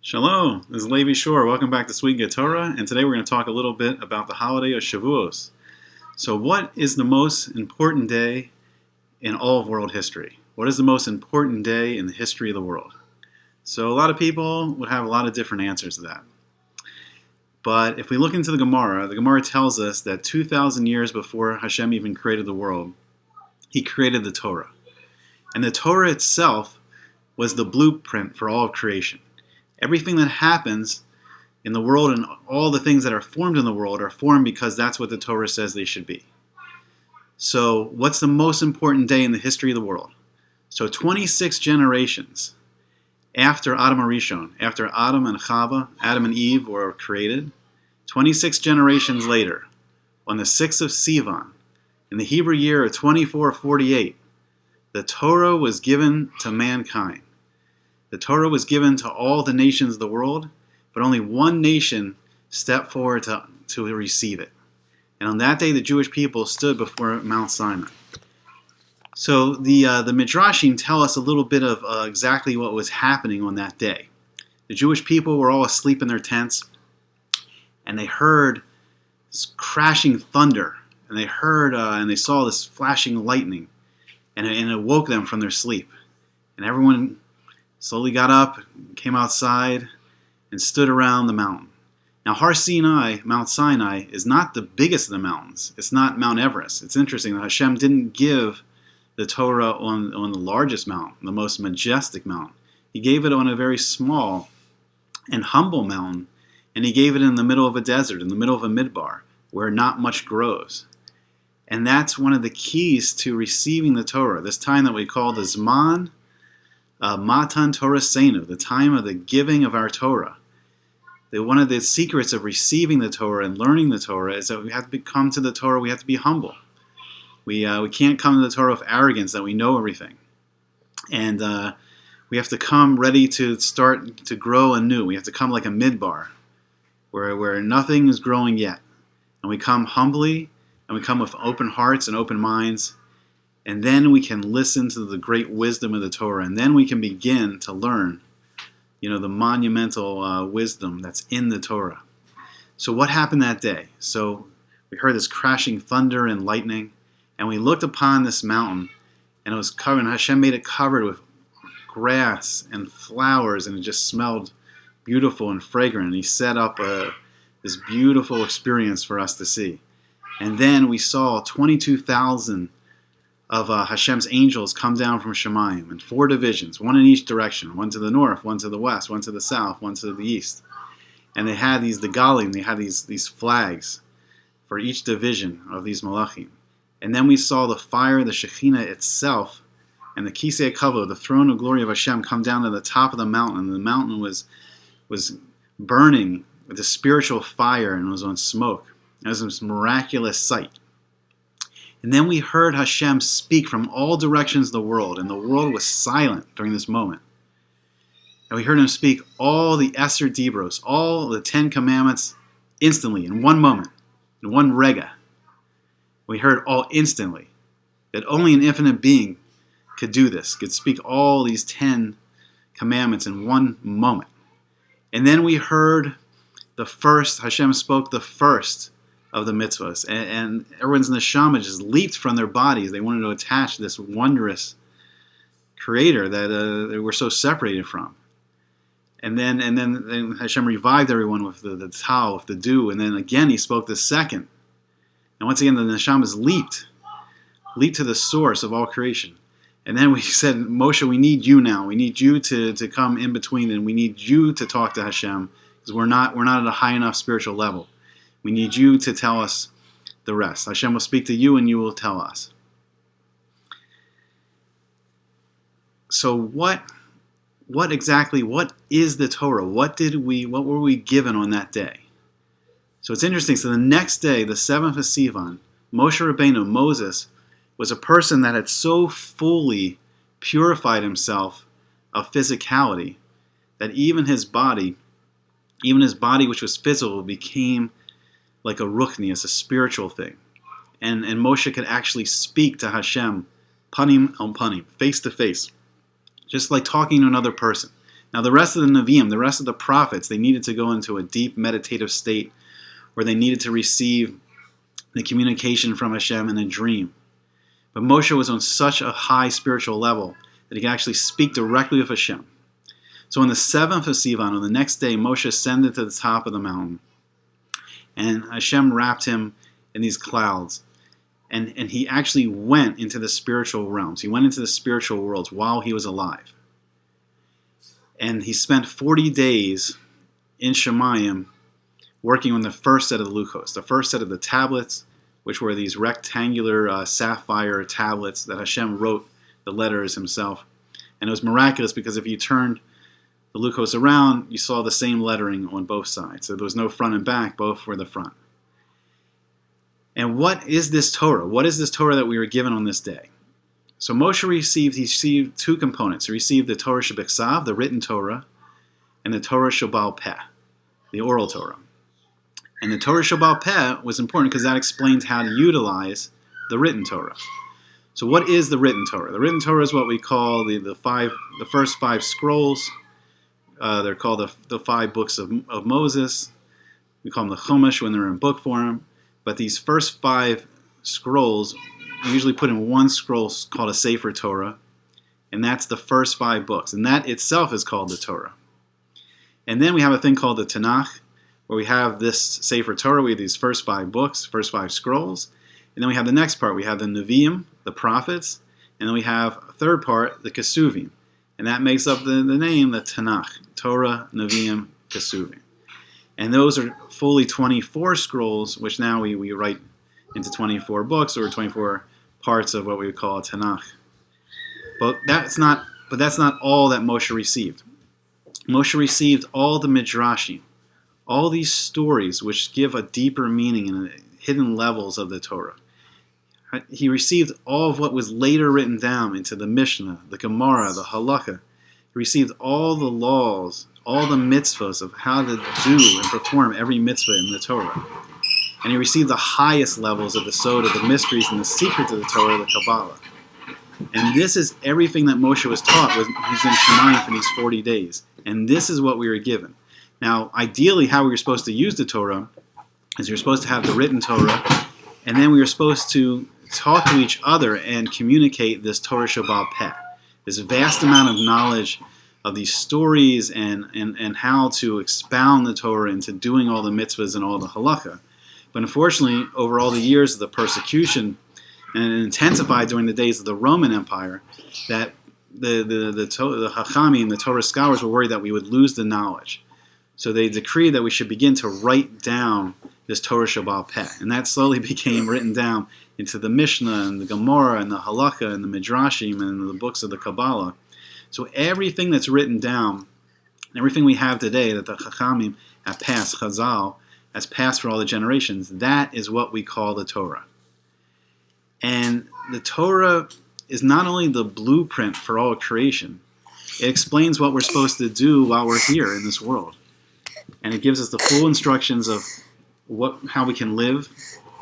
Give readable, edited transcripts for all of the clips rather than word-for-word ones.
Shalom, this is Levi Shore. Welcome back to Sweet Get Torah, and today we're going to talk a little bit about the holiday of Shavuot. So what is the most important day in all of world history? What is the most important day in the history of the world? So a lot of people would have a lot of different answers to that. But if we look into the Gemara tells us that 2,000 years before Hashem even created the world, He created the Torah. And the Torah itself was the blueprint for all of creation. Everything that happens in the world and all the things that are formed in the world are formed because that's what the Torah says they should be. So what's the most important day in the history of the world? So 26 generations after Adam Arishon, after Adam and Chava, Adam and Eve were created, 26 generations later, on the 6th of Sivan, in the Hebrew year of 2448, the Torah was given to mankind. The Torah was given to all the nations of the world, but only one nation stepped forward to receive it. And on that day, the Jewish people stood before Mount Sinai. So the Midrashim tell us a little bit of exactly what was happening on that day. The Jewish people were all asleep in their tents, and they heard this crashing thunder, and they heard and they saw this flashing lightning, and it woke them from their sleep. And everyone slowly got up, came outside, and stood around the mountain. Now, Har Sinai, Mount Sinai, is not the biggest of the mountains. It's not Mount Everest. It's interesting that Hashem didn't give the Torah on the largest mountain, the most majestic mountain. He gave it on a very small and humble mountain, and He gave it in the middle of a desert, in the middle of a midbar, where not much grows. And that's one of the keys to receiving the Torah, this time that we call the zman, matan, torahseinu, the time of the giving of our Torah. One of the secrets of receiving the Torah and learning the Torah is that we have to come to the Torah, we have to be humble. We can't come to the Torah with arrogance that we know everything. And we have to come ready to start to grow anew. We have to come like a midbar, where nothing is growing yet. And we come humbly, and we come with open hearts and open minds. And then we can listen to the great wisdom of the Torah. And then we can begin to learn, the monumental wisdom that's in the Torah. So what happened that day? So we heard this crashing thunder and lightning. And we looked upon this mountain. And it was covered. And Hashem made it covered with grass and flowers. And it just smelled beautiful and fragrant. And He set up this beautiful experience for us to see. And then we saw 22,000 of Hashem's angels come down from Shemayim in 4 divisions, one in each direction, one to the north, one to the west, one to the south, one to the east. And they had these degalim, they had these flags for each division of these malachim. And then we saw the fire, the Shekhinah itself, and the Kisei Kavod, the throne of glory of Hashem, come down to the top of the mountain. And the mountain was burning with the spiritual fire and was on smoke. It was this miraculous sight. And then we heard Hashem speak from all directions of the world, and the world was silent during this moment. And we heard Him speak all the Esser Dibros, all the 10 Commandments, instantly, in one moment, in one rega. We heard all instantly, that only an infinite being could do this, could speak all these 10 Commandments in one moment. And then we heard Hashem spoke the first of the mitzvahs, and everyone's neshama just leaped from their bodies. They wanted to attach to this wondrous Creator that they were so separated from. And then Hashem revived everyone with the towel, with the dew, and then again He spoke the second. And once again the neshamas leaped to the source of all creation. And then we said, Moshe, we need you now. We need you to come in between, and we need you to talk to Hashem, because we're not at a high enough spiritual level. We need you to tell us the rest. Hashem will speak to you and you will tell us. So what is the Torah? What were we given on that day? So it's interesting. So the next day, the 7th of Sivan, Moshe Rabbeinu, Moses, was a person that had so fully purified himself of physicality that even his body which was physical, became like a ruchnius, a spiritual thing. And Moshe could actually speak to Hashem, panim on panim, face to face, just like talking to another person. Now the rest of the Nevi'im, the rest of the prophets, they needed to go into a deep meditative state where they needed to receive the communication from Hashem in a dream. But Moshe was on such a high spiritual level that he could actually speak directly with Hashem. So on the 7th of Sivan, on the next day, Moshe ascended to the top of the mountain. And Hashem wrapped him in these clouds. And he actually went into the spiritual realms. He went into the spiritual worlds while he was alive. And he spent 40 days in Shemayim working on the first set of the Luchos, the first set of the tablets, which were these rectangular sapphire tablets that Hashem wrote the letters himself. And it was miraculous because if you turned the Luchos around, you saw the same lettering on both sides. So there was no front and back, both were the front. And what is this Torah? What is this Torah that we were given on this day? So Moshe received two components. He received the Torah Shebiksav, the written Torah, and the Torah Shebal Peh, the oral Torah. And the Torah Shebal Peh was important because that explains how to utilize the written Torah. So what is the written Torah? The written Torah is what we call the first five scrolls. They're called the 5 books of Moses. We call them the Chumash when they're in book form. But these first 5 scrolls are usually put in one scroll called a Sefer Torah. And that's the first 5 books. And that itself is called the Torah. And then we have a thing called the Tanakh, where we have this Sefer Torah. We have these first 5 books, first 5 scrolls. And then we have the next part. We have the Nevi'im, the prophets. And then we have a third part, the Kesuvim. And that makes up the name, the Tanakh, Torah, Nevi'im, Kesuvim. And those are fully 24 scrolls, which now we write into 24 books or 24 parts of what we would call a Tanakh. But that's not all that Moshe received. Moshe received all the Midrashim, all these stories which give a deeper meaning and hidden levels of the Torah. He received all of what was later written down into the Mishnah, the Gemara, the Halakha. He received all the laws, all the mitzvahs of how to do and perform every mitzvah in the Torah. And he received the highest levels of the Sod, of the mysteries and the secrets of the Torah, the Kabbalah. And this is everything that Moshe was taught when he was in Shemayim for these 40 days. And this is what we were given. Now, ideally, how we were supposed to use the Torah is we were supposed to have the written Torah, and then we were supposed to talk to each other and communicate this Torah Shebal Peh, this vast amount of knowledge of these stories and how to expound the Torah into doing all the mitzvahs and all the halakha. But unfortunately, over all the years of the persecution, and it intensified during the days of the Roman Empire, that the Hachamim, the Torah scholars, were worried that we would lose the knowledge. So they decreed that we should begin to write down this Torah Shebal Peh. And that slowly became written down into the Mishnah and the Gemara and the Halakha and the Midrashim and the books of the Kabbalah. So everything that's written down, everything we have today that the Chachamim have passed, Chazal, has passed for all the generations, that is what we call the Torah. And the Torah is not only the blueprint for all creation, it explains what we're supposed to do while we're here in this world. And it gives us the full instructions of how we can live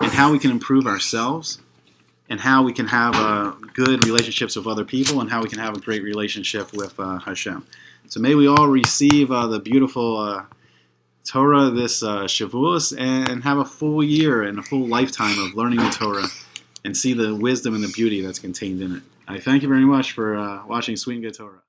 and how we can improve ourselves and how we can have good relationships with other people and how we can have a great relationship with Hashem. So may we all receive the beautiful Torah this Shavuot and have a full year and a full lifetime of learning the Torah and see the wisdom and the beauty that's contained in it. I thank you very much for watching Sweet and Good Torah.